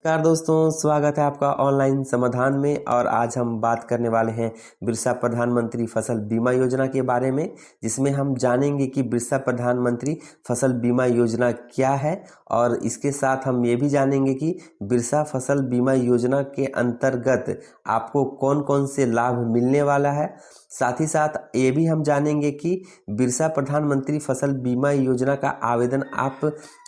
नमस्कार दोस्तों, स्वागत है आपका ऑनलाइन समाधान में। और आज हम बात करने वाले हैं बिरसा प्रधानमंत्री फसल बीमा योजना के बारे में, जिसमें हम जानेंगे कि बिरसा प्रधानमंत्री फसल बीमा योजना क्या है। और इसके साथ हम ये भी जानेंगे कि बिरसा फसल बीमा योजना के अंतर्गत आपको कौन कौन से लाभ मिलने वाला है। साथ ही साथ ये भी हम जानेंगे कि बिरसा प्रधानमंत्री फसल बीमा योजना का आवेदन आप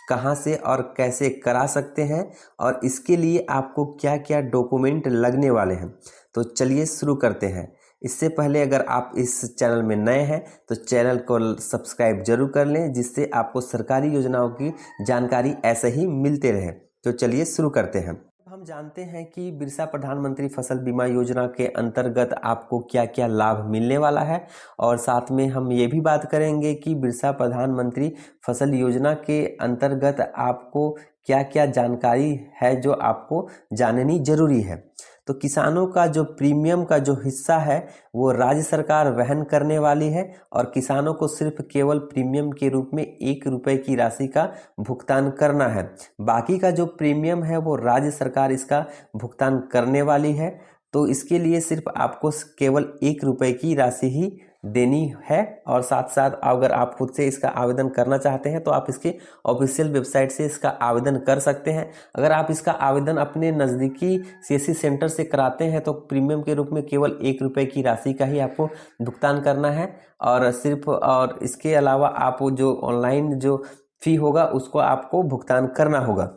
कहां से और कैसे करा सकते हैं, और इसके लिए आपको क्या क्या डॉक्यूमेंट लगने वाले हैं। तो चलिए शुरू करते हैं। इससे पहले अगर आप इस चैनल में नए हैं तो चैनल को सब्सक्राइब जरूर कर लें, जिससे आपको सरकारी योजनाओं की जानकारी ऐसे ही मिलते रहे। तो चलिए शुरू करते हैं। हम जानते हैं कि बिरसा प्रधानमंत्री फसल बीमा योजना के अंतर्गत आपको क्या क्या लाभ मिलने वाला है, और साथ में हम ये भी बात करेंगे कि बिरसा प्रधानमंत्री फसल योजना के अंतर्गत आपको क्या क्या जानकारी है जो आपको जाननी जरूरी है। तो किसानों का जो प्रीमियम का जो हिस्सा है वो राज्य सरकार वहन करने वाली है, और किसानों को सिर्फ केवल प्रीमियम के रूप में 1 रुपए की राशि का भुगतान करना है। बाकी का जो प्रीमियम है वो राज्य सरकार इसका भुगतान करने वाली है। तो इसके लिए सिर्फ आपको केवल 1 रुपए की राशि ही देनी है। और साथ साथ अगर आप खुद से इसका आवेदन करना चाहते हैं तो आप इसके ऑफिशियल वेबसाइट से इसका आवेदन कर सकते हैं। अगर आप इसका आवेदन अपने नज़दीकी सीएससी सेंटर से कराते हैं तो प्रीमियम के रूप में केवल 1 रुपए की राशि का ही आपको भुगतान करना है। और इसके अलावा आप जो ऑनलाइन जो फी होगा उसको आपको भुगतान करना होगा।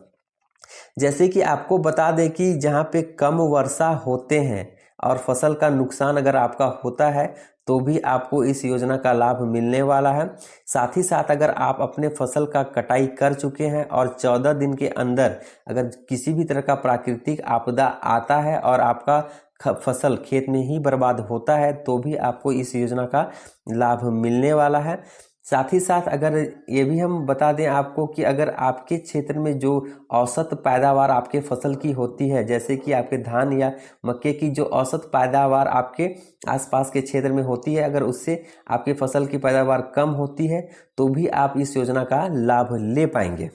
जैसे कि आपको बता दें कि जहाँ पे कम वर्षा होते हैं और फसल का नुकसान अगर आपका होता है तो भी आपको इस योजना का लाभ मिलने वाला है। साथ ही साथ अगर आप अपने फसल का कटाई कर चुके हैं और 14 दिन के अंदर अगर किसी भी तरह का प्राकृतिक आपदा आता है और आपका फसल खेत में ही बर्बाद होता है तो भी आपको इस योजना का लाभ मिलने वाला है। साथ ही साथ अगर ये भी हम बता दें आपको कि अगर आपके क्षेत्र में जो औसत पैदावार आपके फसल की होती है, जैसे कि आपके धान या मक्के की जो औसत पैदावार आपके आसपास के क्षेत्र में होती है, अगर उससे आपके फसल की पैदावार कम होती है तो भी आप इस योजना का लाभ ले पाएंगे।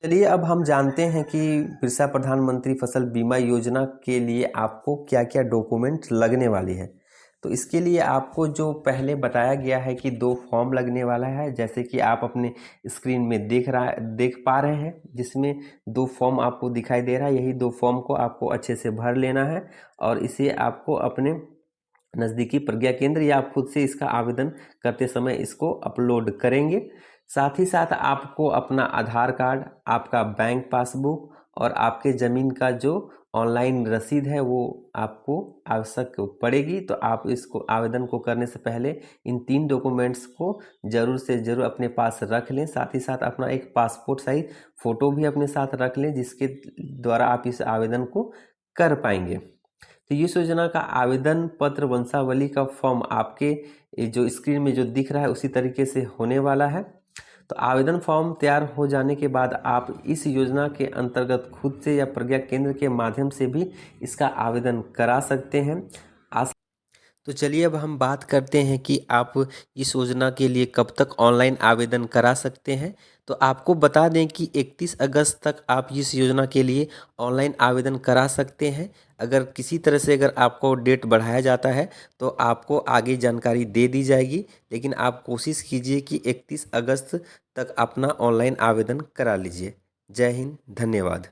चलिए अब हम जानते हैं कि बिरसा प्रधानमंत्री फसल बीमा योजना के लिए आपको क्या क्या डॉक्यूमेंट लगने वाली है। तो इसके लिए आपको जो पहले बताया गया है कि 2 फॉर्म लगने वाला है, जैसे कि आप अपने स्क्रीन में देख पा रहे हैं, जिसमें 2 फॉर्म आपको दिखाई दे रहा है। यही 2 फॉर्म को आपको अच्छे से भर लेना है और इसे आपको अपने नज़दीकी प्रज्ञा केंद्र या आप खुद से इसका आवेदन करते समय इसको अपलोड करेंगे। साथ ही साथ आपको अपना आधार कार्ड, आपका बैंक पासबुक और आपके ज़मीन का जो ऑनलाइन रसीद है वो आपको आवश्यक पड़ेगी। तो आप इसको आवेदन को करने से पहले इन 3 डॉक्यूमेंट्स को ज़रूर से ज़रूर अपने पास रख लें। साथ ही साथ अपना एक पासपोर्ट साइज फ़ोटो भी अपने साथ रख लें, जिसके द्वारा आप इस आवेदन को कर पाएंगे। तो इस योजना का आवेदन पत्र वंशावली का फॉर्म आपके जो स्क्रीन में जो दिख रहा है उसी तरीके से होने वाला है। तो आवेदन फॉर्म तैयार हो जाने के बाद आप इस योजना के अंतर्गत खुद से या प्रज्ञा केंद्र के माध्यम से भी इसका आवेदन करा सकते हैं। तो चलिए अब हम बात करते हैं कि आप इस योजना के लिए कब तक ऑनलाइन आवेदन करा सकते हैं। तो आपको बता दें कि 31 अगस्त तक आप इस योजना के लिए ऑनलाइन आवेदन करा सकते हैं। अगर किसी तरह से अगर आपको डेट बढ़ाया जाता है तो आपको आगे जानकारी दे दी जाएगी, लेकिन आप कोशिश कीजिए कि 31 अगस्त तक अपना ऑनलाइन आवेदन करा लीजिए। जय हिंद, धन्यवाद।